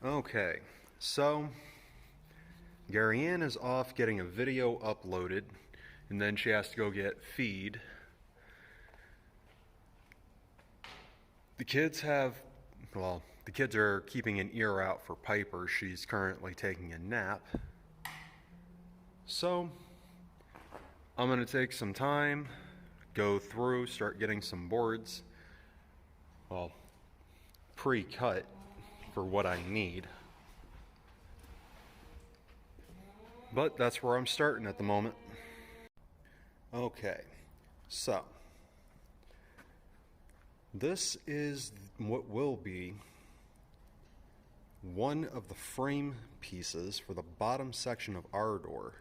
Okay, so Gary-Ann is off getting a video uploaded, and then she has to go get feed. The kids are keeping an ear out for Piper. She's currently taking a nap. So, I'm going to take some time, go through, start getting some boards, pre-cut for what I need. But that's where I'm starting at the moment. Okay, so this is what will be one of the frame pieces for the bottom section of our door.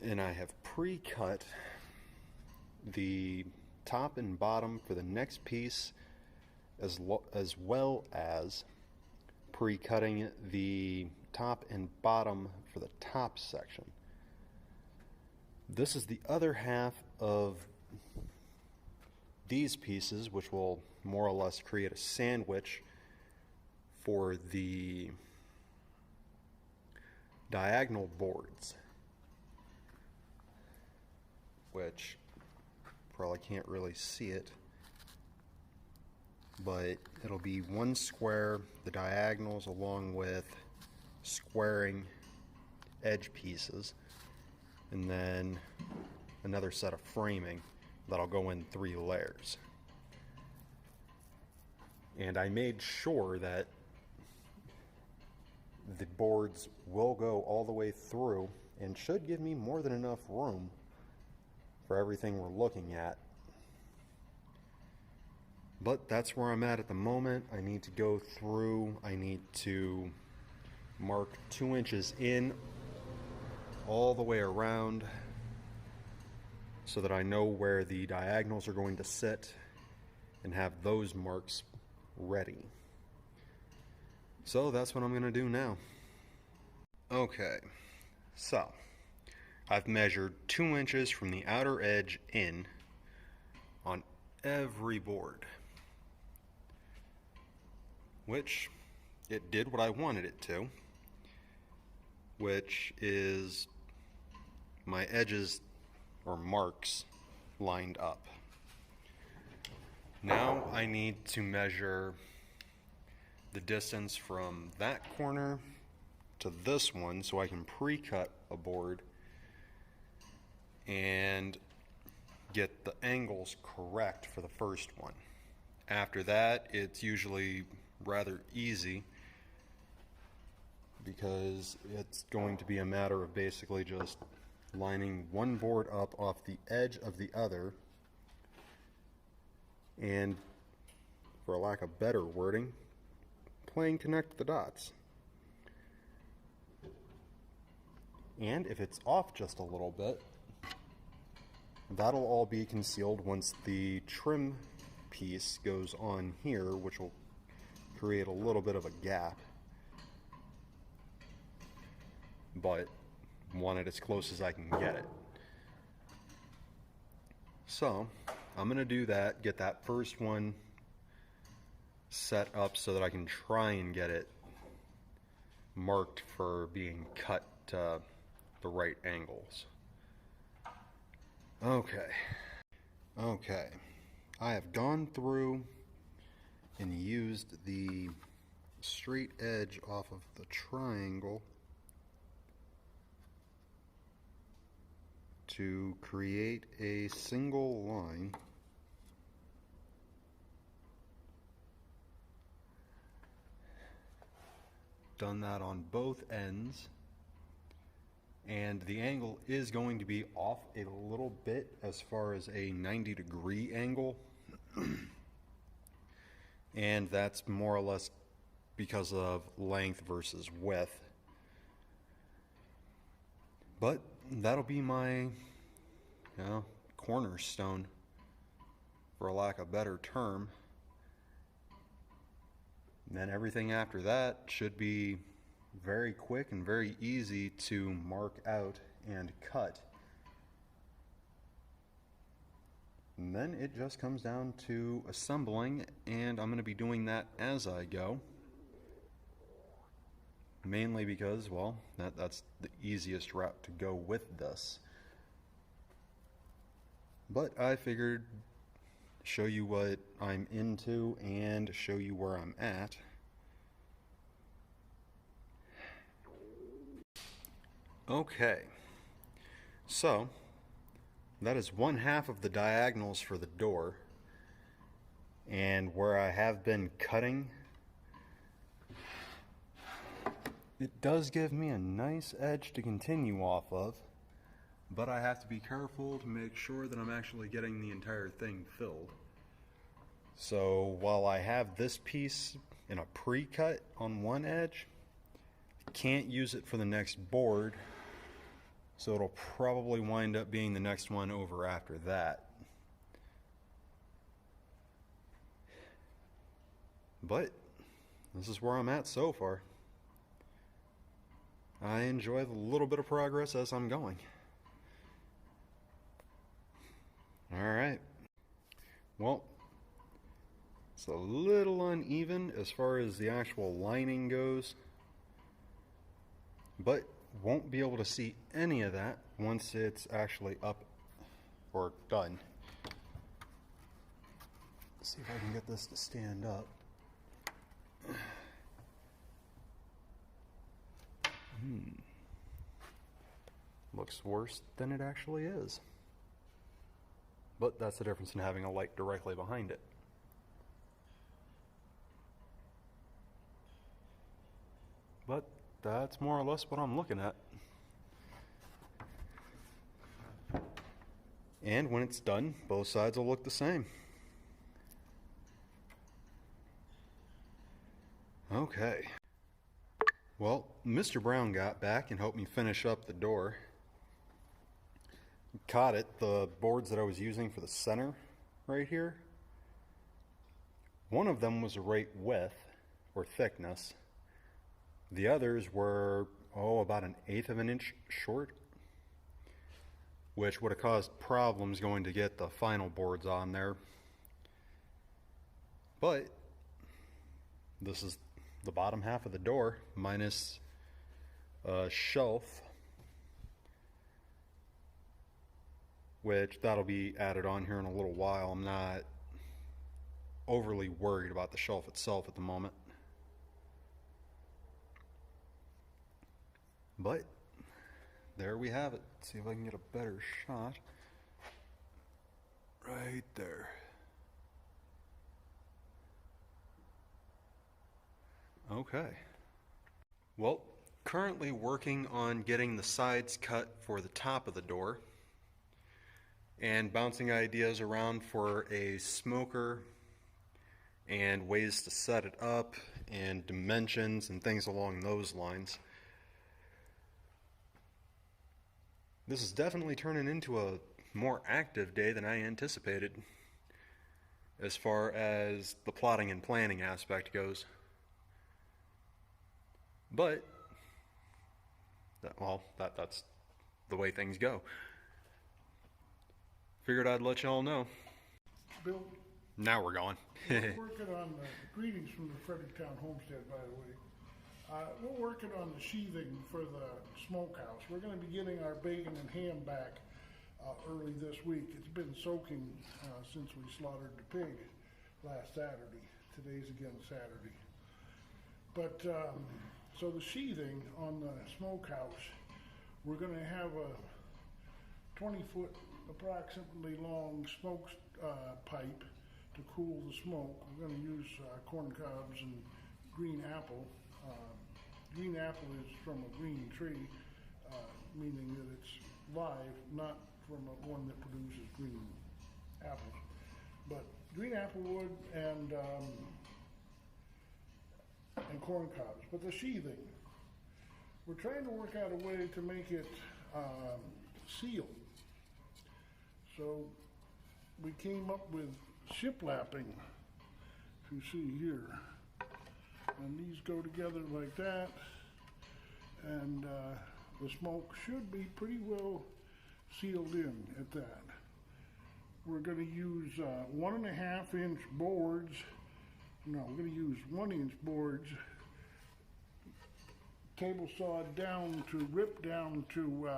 And I have pre-cut the top and bottom for the next piece, as well as pre-cutting the top and bottom for the top section. This is the other half of these pieces, which will more or less create a sandwich for the diagonal boards, which probably can't really see it, but it'll be one square, the diagonals along with squaring edge pieces, and then another set of framing that'll go in 3 layers. And I made sure that the boards will go all the way through and should give me more than enough room for everything we're looking at. But that's where I'm at the moment. I need to go through, I need to mark 2 inches in all the way around so that I know where the diagonals are going to sit and have those marks ready. So that's what I'm going to do now. Okay, so I've measured 2 inches from the outer edge in on every board, which it did what I wanted it to, which is my edges or marks lined up. Now I need to measure the distance from that corner to this one so I can pre-cut a board and get the angles correct for the first one. After that, it's usually rather easy because it's going to be a matter of basically just lining one board up off the edge of the other, and for lack of better wording, playing connect the dots. And if it's off just a little bit, that'll all be concealed once the trim piece goes on here, which will create a little bit of a gap, but want it as close as I can get it. So I'm going to do that, get that first one set up so that I can try and get it marked for being cut to the right angles. Okay, I have gone through and used the straight edge off of the triangle to create a single line. Done that on both ends, and the angle is going to be off a little bit as far as a 90-degree angle, and that's more or less because of length versus width. But that'll be my cornerstone, for a lack of a better term. And then everything after that should be very quick and very easy to mark out and cut. And then it just comes down to assembling, and I'm going to be doing that as I go. Mainly because, well, that's the easiest route to go with this. But I figured show you what I'm into and show you where I'm at. Okay, so that is 1/2 of the diagonals for the door, and where I have been cutting, it does give me a nice edge to continue off of, but I have to be careful to make sure that I'm actually getting the entire thing filled. So while I have this piece in a pre-cut on one edge, I can't use it for the next board, so it'll probably wind up being the next one over after that. But this is where I'm at so far. I enjoy the little bit of progress as I'm going. Alright. Well, it's a little uneven as far as the actual lining goes, but won't be able to see any of that once it's actually up or done. Let's see if I can get this to stand up. Looks worse than it actually is. But that's the difference in having a light directly behind it. But that's more or less what I'm looking at. And when it's done, both sides will look the same. Okay. Well, Mr. Brown got back and helped me finish up the door. Caught it, the boards that I was using for the center right here, one of them was the right width or thickness. The others were, about 1/8 of an inch short, which would have caused problems going to get the final boards on there. But this is the bottom half of the door minus a shelf, which that'll be added on here in a little while. I'm not overly worried about the shelf itself at the moment. But there we have it. Let's see if I can get a better shot. Right there. Okay. Well, currently working on getting the sides cut for the top of the door and bouncing ideas around for a smoker and ways to set it up and dimensions and things along those lines. This is definitely turning into a more active day than I anticipated as far as the plotting and planning aspect goes. But, that's the way things go. Figured I'd let y'all know. Bill, now we're going. we're working on greetings from the Fredericktown Homestead, by the way. We're working on the sheathing for the smokehouse. We're going to be getting our bacon and ham back early this week. It's been soaking since we slaughtered the pig last Saturday. Today's again Saturday. But so the sheathing on the smokehouse, we're going to have a 20-foot approximately long smoke pipe to cool the smoke. We're going to use corn cobs and green apple. Green apple is from a green tree, meaning that it's live, not from one that produces green apples. But green apple wood and corn cobs. But the sheathing, we're trying to work out a way to make it sealed. So we came up with shiplapping, if you see here. And these go together like that, and the smoke should be pretty well sealed in at that. we're going to use 1.5-inch boards. No, we're going to use 1-inch boards, table sawed down to rip down to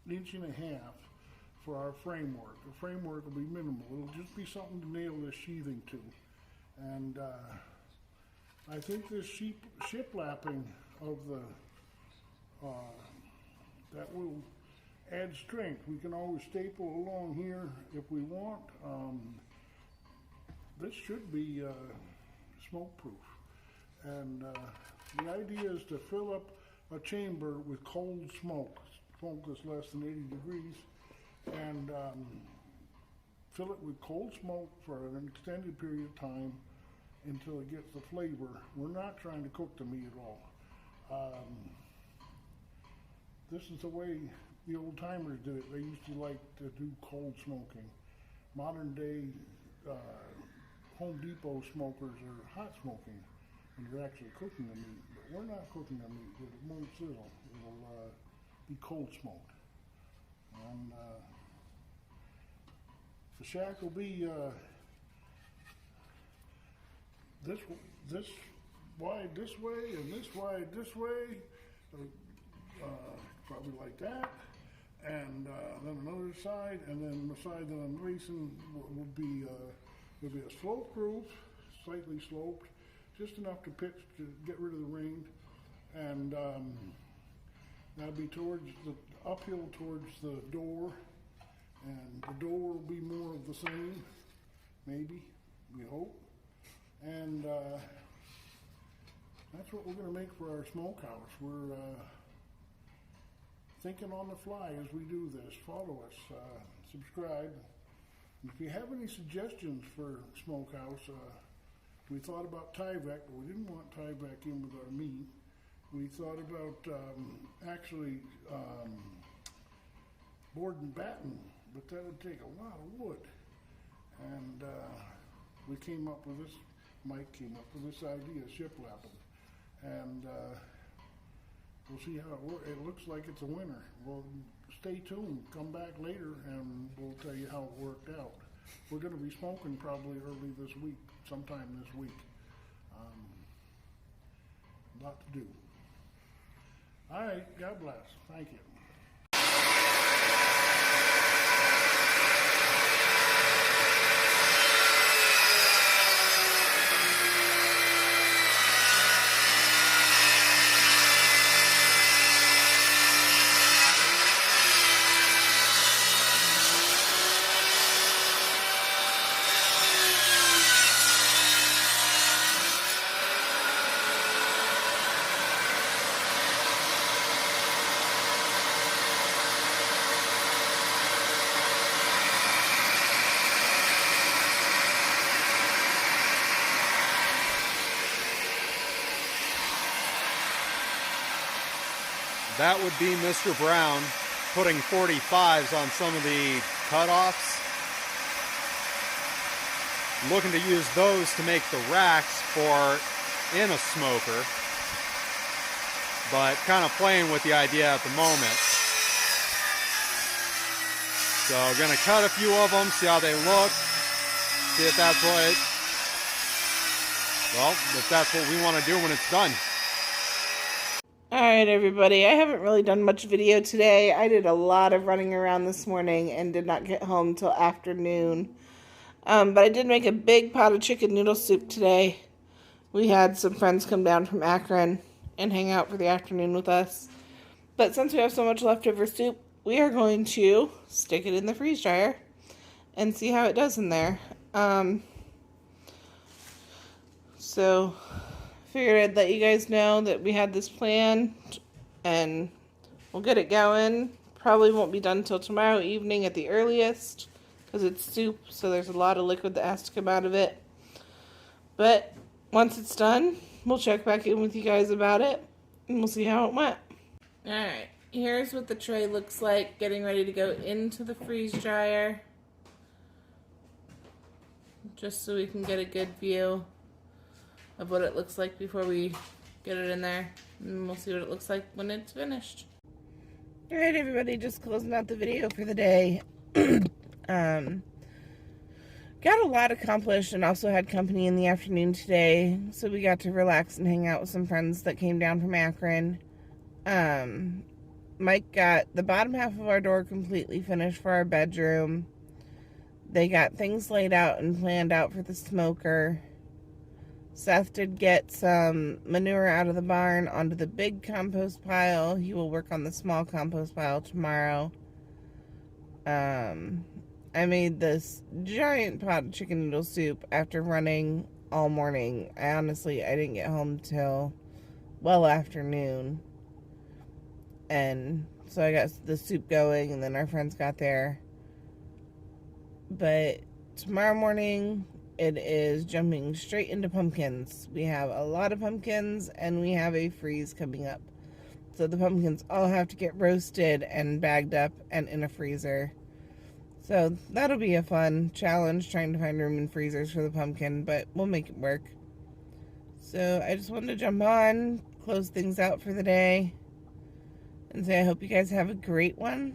1.5 for our framework. The framework will be minimal. It'll just be something to nail this sheathing to. And I think this shiplapping of the that will add strength. We can always staple along here if we want. This should be smoke proof. And the idea is to fill up a chamber with cold smoke that's less than 80 degrees, and fill it with cold smoke for an extended period of time until it gets the flavor. We're not trying to cook the meat at all. This is the way the old timers did it. They used to like to do cold smoking. Modern day Home Depot smokers are hot smoking, and you're actually cooking the meat. But we're not cooking the meat. It won't sizzle. It'll be cold smoked. And the shack will be this wide this way and this wide this way, probably like that, and then another side, and then the side that I'm lacing will be a slope roof, slightly sloped, just enough to pitch to get rid of the rain, and that'll be towards the uphill towards the door, and the door will be more of the same, maybe, we hope, and that's what we're going to make for our smokehouse. We're thinking on the fly as we do this. Follow us, subscribe. And if you have any suggestions for smokehouse, we thought about Tyvek, but we didn't want Tyvek in with our meat. We thought about actually board and batten, but that would take a lot of wood. And we came up with this, Mike came up with this idea, shiplapping. And we'll see how it works. It looks like it's a winner. Well, stay tuned. Come back later and we'll tell you how it worked out. We're going to be smoking probably early this week, sometime this week. A lot to do. All right, God bless. Thank you. That would be Mr. Brown putting 45s on some of the cutoffs. Looking to use those to make the racks for in a smoker, but kind of playing with the idea at the moment. So gonna cut a few of them, see how they look, see if that's what we want to do when it's done. Alright everybody, I haven't really done much video today. I did a lot of running around this morning and did not get home till afternoon. But I did make a big pot of chicken noodle soup today. We had some friends come down from Akron and hang out for the afternoon with us. But since we have so much leftover soup, we are going to stick it in the freeze dryer and see how it does in there. So figured I'd let you guys know that we had this plan and we'll get it going. Probably won't be done until tomorrow evening at the earliest because it's soup, so there's a lot of liquid that has to come out of it. But once it's done, we'll check back in with you guys about it and we'll see how it went. Alright, here's what the tray looks like getting ready to go into the freeze dryer. Just so we can get a good view of what it looks like before we get it in there, and we'll see what it looks like when it's finished. Alright everybody, just closing out the video for the day. got a lot accomplished and also had company in the afternoon today. So we got to relax and hang out with some friends that came down from Akron. Mike got the bottom half of our door completely finished for our bedroom. They got things laid out and planned out for the smoker. Seth did get some manure out of the barn onto the big compost pile. He will work on the small compost pile tomorrow. I made this giant pot of chicken noodle soup after running all morning. I didn't get home till well after noon. And so I got the soup going, and then our friends got there. But tomorrow morning, it is jumping straight into pumpkins. We have a lot of pumpkins, and we have a freeze coming up. So the pumpkins all have to get roasted and bagged up and in a freezer. So that'll be a fun challenge, trying to find room in freezers for the pumpkin, but we'll make it work. So I just wanted to jump on, close things out for the day, and say I hope you guys have a great one,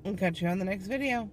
and catch you on the next video.